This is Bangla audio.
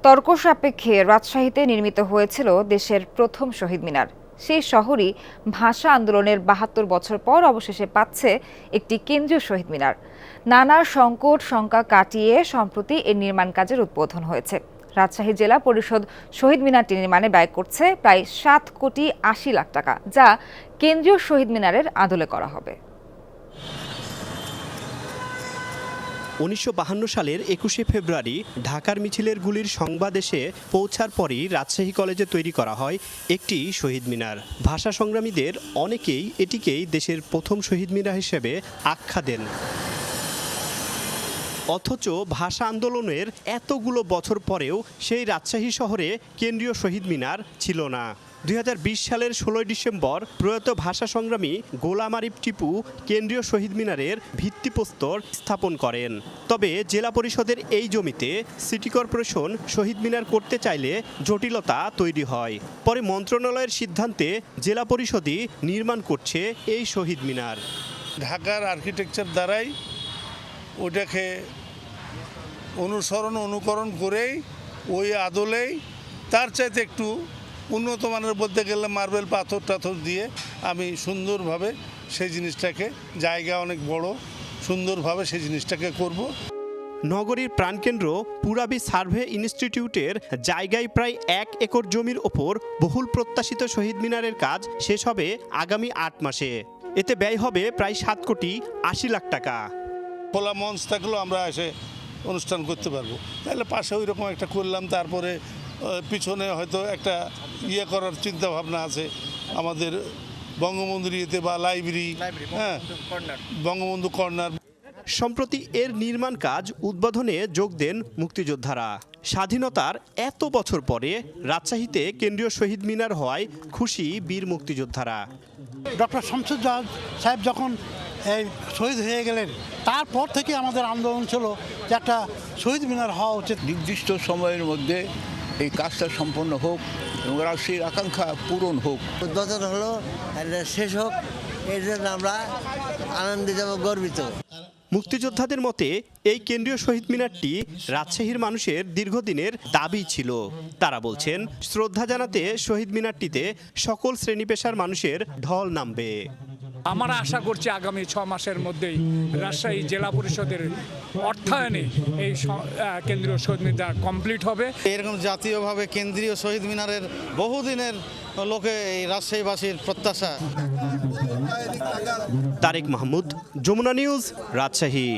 তর্ক সাপেক্ষে রাজশাহীতে নির্মিত হয়েছিল দেশের প্রথম শহীদ মিনার। সেই শহরই ভাষা আন্দোলনের ৭২ বছর পর অবশেষে পাচ্ছে একটি কেন্দ্রীয় শহীদ মিনার। নানা সংকট শঙ্কা কাটিয়ে সম্প্রতি এর নির্মাণ কাজের উদ্বোধন হয়েছে। রাজশাহী জেলা পরিষদ শহীদ মিনারটি নির্মাণে ব্যয় করছে প্রায় ৭,৮০,০০,০০০ টাকা, যা কেন্দ্রীয় শহীদ মিনারের আদলে করা হবে। ১৯৫২ সালের ২১শে ফেব্রুয়ারি ঢাকার মিছিলের গুলির সংবাদ এসে পৌঁছার পরই রাজশাহী কলেজে তৈরি করা হয় একটি শহীদ মিনার। ভাষা সংগ্রামীদের অনেকেই এটিকেই দেশের প্রথম শহীদ মিনার হিসেবে আখ্যা দেন। অথচ ভাষা আন্দোলনের এতগুলো বছর পরেও সেই রাজশাহী শহরে কেন্দ্রীয় শহীদ মিনার ছিল না। ২০২০ সালের ১৬ ডিসেম্বর প্রয়াত ভাষা সংগ্রামী গোলাম আরিফ টিপু কেন্দ্রীয় শহীদ মিনারের ভিত্তিপ্রস্তর স্থাপন করেন। তবে জেলা পরিষদের এই জমিতে সিটি কর্পোরেশন শহীদ মিনার করতে চাইলে জটিলতা তৈরি হয়। পরে মন্ত্রণালয়ের সিদ্ধান্তে জেলা পরিষদই নির্মাণ করছে এই শহীদ মিনার। ঢাকার আর্কিটেকচার দ্বারাই ওটাকে অনুকরণ করেই ওই আদলেই তার চাইতে একটু উন্নত মানের বলতে গেলে মার্বেল পাথর টাথর দিয়ে আমি সুন্দরভাবে সেই জিনিসটাকে, জায়গা অনেক বড়, সুন্দরভাবে সেই জিনিসটাকে করব। নগরীর প্রাণকেন্দ্র পুরাবী সার্ভে ইনস্টিটিউটের জায়গায় প্রায় ১ একর জমির ওপর বহুল প্রত্যাশিত শহীদ মিনারের কাজ শেষ হবে আগামী ৮ মাসে। এতে ব্যয় হবে প্রায় ৭,৮০,০০,০০০ টাকা। খোলা মঞ্চ থাকলেও আমরা এসে অনুষ্ঠান করতে পারবো। তাহলে পাশে ওই রকম একটা করলাম, তারপরে পিছনে হয়তো একটা করার চিন্তা ভাবনা আছে আমাদের বঙ্গবন্ধুর ইয়েতে বা লাইব্রেরি, হ্যাঁ, বঙ্গবন্ধু কর্নার। সম্প্রতি এর নির্মাণ কাজ উদ্বোধনে যোগ দেন মুক্তিযোদ্ধারা। স্বাধীনতার এত বছর পরে রাজশাহীতে কেন্দ্রীয় শহীদ মিনার হওয়ায় খুশি বীর মুক্তিযোদ্ধারা। ডক্টর শামসুজ্জামান সাহেব যখন এই শহীদ হয়ে গেলেন, তারপর থেকে আমাদের আন্দোলন ছিল যে একটা শহীদ মিনার হওয়া উচিত। নির্দিষ্ট সময়ের মধ্যে এই কাজটা সম্পন্ন হোক এবং রাজশাহীর আকাঙ্ক্ষা পূরণ হোক। উদ্বোধন হলো, শেষ হোক, এর জন্য আমরা আনন্দিত এবং গর্বিত। মুক্তিযোদ্ধাদের মতে এই কেন্দ্রীয় শহীদ মিনারটি রাজশাহীর মানুষের দীর্ঘদিনের দাবি ছিল। তারা বলছেন, শ্রদ্ধা জানাতে শহীদ মিনারটিতে সকল শ্রেণী পেশার মানুষের ঢল নামবে। আমরা আশা করছি আগামী ৬ মাসের মধ্যেই রাজশাহী জেলা পরিষদের অর্থায়নে এই কেন্দ্রীয় শহীদ মিনার কমপ্লিট হবে। এরকম জাতীয়ভাবে কেন্দ্রীয় শহীদ মিনারের বহুদিনের লোকে এই রাজশাহীবাসীর প্রত্যাশা। তারেক মাহমুদ, যমুনা নিউজ, রাজশাহী।